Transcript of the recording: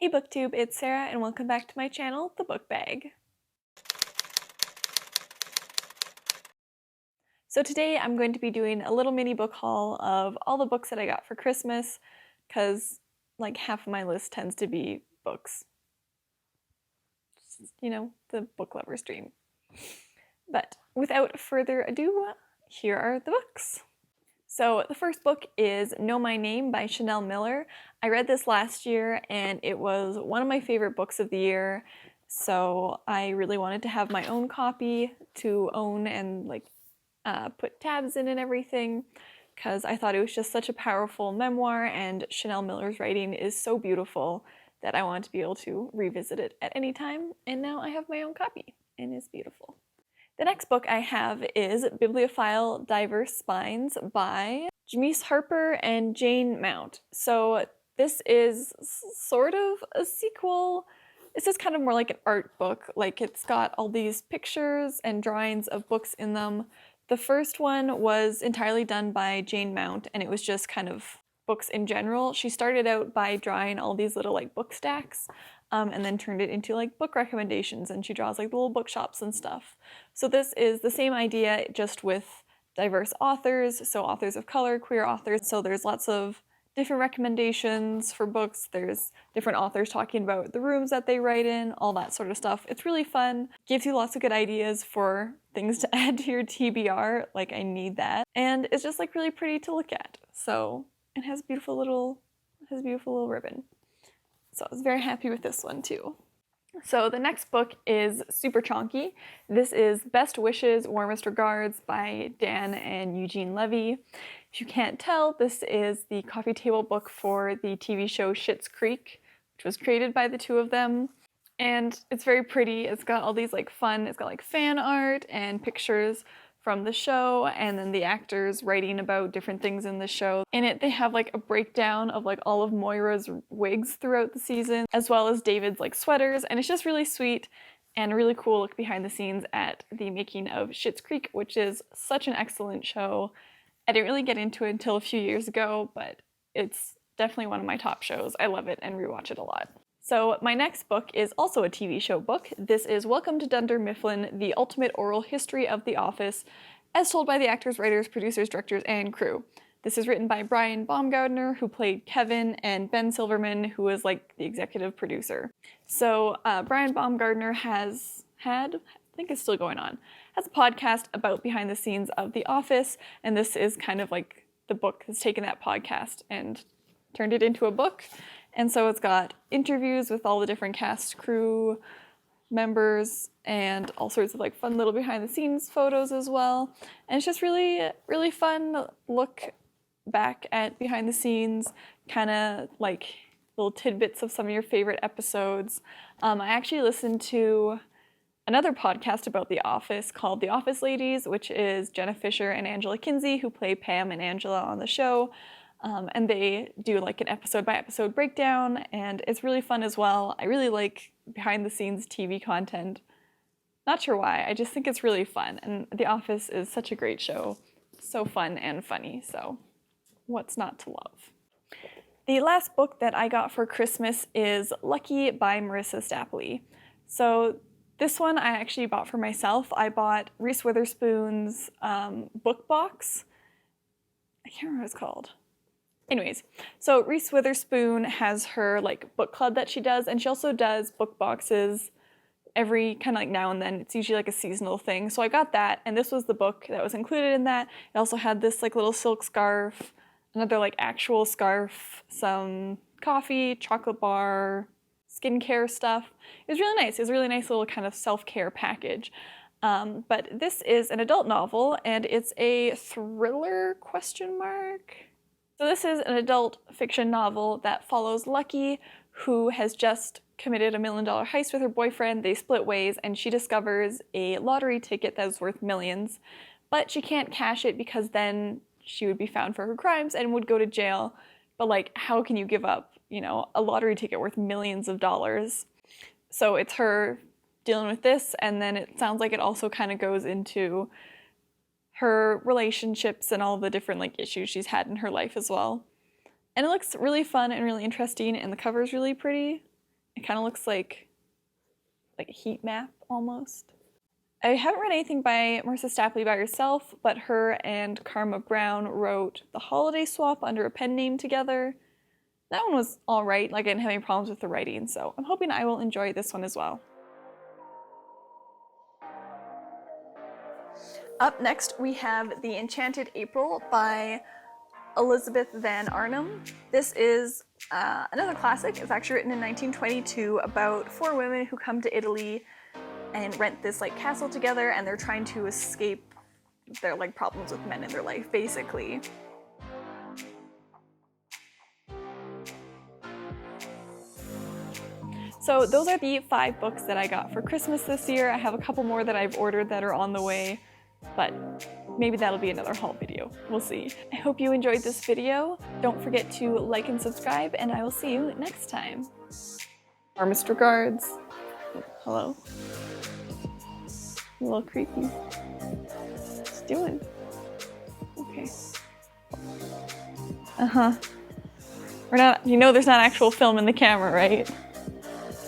Hey booktube, it's Sarah and welcome back to my channel, The Book Bag. So today I'm going to be doing a little mini book haul of all the books that I got for Christmas, because like half of my list tends to be books. You know, the book lover's dream. But without further ado, here are the books. So the first book is Know My Name by Chanel Miller. I read this last year and it was one of my favorite books of the year, so I really wanted to have my own copy to own and put tabs in and everything, because I thought it was just such a powerful memoir and Chanel Miller's writing is so beautiful that I wanted to be able to revisit it at any time, and now I have my own copy and it's beautiful. The next book I have is Bibliophile Diverse Spines by Jamise Harper and Jane Mount. So this is sort of a sequel. This is kind of more like an art book. Like, it's got all these pictures and drawings of books in them. The first one was entirely done by Jane Mount, and it was just kind of books in general. She started out by drawing all these little like book stacks, and then turned it into like book recommendations, and she draws like little bookshops and stuff. So this is the same idea, just with diverse authors, so authors of color, queer authors. So there's lots of different recommendations for books. There's different authors talking about the rooms that they write in, all that sort of stuff. It's really fun, gives you lots of good ideas for things to add to your TBR, like I need that. And it's just like really pretty to look at. So it has a beautiful little ribbon. So I was very happy with this one too. So the next book is super chonky. This is Best Wishes, Warmest Regards by Dan and Eugene Levy. If you can't tell, this is the coffee table book for the TV show Schitt's Creek, which was created by the two of them. And it's very pretty. It's got all these like fun, it's got like fan art and pictures from the show, and then the actors writing about different things in the show. In it, they have like a breakdown of like all of Moira's wigs throughout the season, as well as David's like sweaters, and it's just really sweet and a really cool look behind the scenes at the making of Schitt's Creek, which is such an excellent show. I didn't really get into it until a few years ago, but it's definitely one of my top shows. I love it and rewatch it a lot. So my next book is also a TV show book. This is Welcome to Dunder, Mifflin, The Ultimate Oral History of The Office, as told by the actors, writers, producers, directors, and crew. This is written by Brian Baumgartner, who played Kevin, and Ben Silverman, who was like the executive producer. So Brian Baumgartner has had, I think it's still going on, has a podcast about behind the scenes of The Office, and this is kind of like the book that's taken that podcast and turned it into a book. And so it's got interviews with all the different cast, crew members, and all sorts of like fun little behind the scenes photos as well. And it's just really, really fun look back at behind the scenes, kind of like little tidbits of some of your favorite episodes. I actually listened to another podcast about The Office called The Office Ladies, which is Jenna Fisher and Angela Kinsey, who play Pam and Angela on the show. And they do like an episode by episode breakdown, and it's really fun as well. I really like behind the scenes TV content. Not sure why, I just think it's really fun, and The Office is such a great show. So fun and funny, so what's not to love? The last book that I got for Christmas is Lucky by Marissa Stapley. So this one I actually bought for myself. I bought Reese Witherspoon's book box. I can't remember what it's called. Anyways, so Reese Witherspoon has her like book club that she does, and she also does book boxes every kind of like now and then. It's usually like a seasonal thing. So I got that, and this was the book that was included in that. It also had this like little silk scarf, another like actual scarf, some coffee, chocolate bar, skincare stuff. It was really nice. It was a really nice little kind of self-care package. But this is an adult novel, and it's a thriller ? So this is an adult fiction novel that follows Lucky, who has just committed $1 million heist with her boyfriend. They split ways, and she discovers a lottery ticket that is worth millions, but she can't cash it because then she would be found for her crimes and would go to jail. But like, how can you give up, you know, a lottery ticket worth millions of dollars? So it's her dealing with this, and then it sounds like it also kind of goes into her relationships and all the different like issues she's had in her life as well. And it looks really fun and really interesting, and the cover is really pretty. It kind of looks like a heat map almost. I haven't read anything by Marissa Stapley by herself, but her and Karma Brown wrote The Holiday Swap under a pen name together. That one was alright, like I didn't have any problems with the writing, so I'm hoping I will enjoy this one as well. Up next we have The Enchanted April by Elizabeth Van Arnhem. This is another classic. It's actually written in 1922 about 4 women who come to Italy and rent this like castle together, and they're trying to escape their like problems with men in their life, basically. So those are the 5 books that I got for Christmas this year. I have a couple more that I've ordered that are on the way, but maybe that'll be another haul video. We'll see. I hope you enjoyed this video. Don't forget to like and subscribe, and I will see you next time. Warmest regards. Hello. A little creepy. What's doing? Okay. We're not, you know there's not actual film in the camera, right?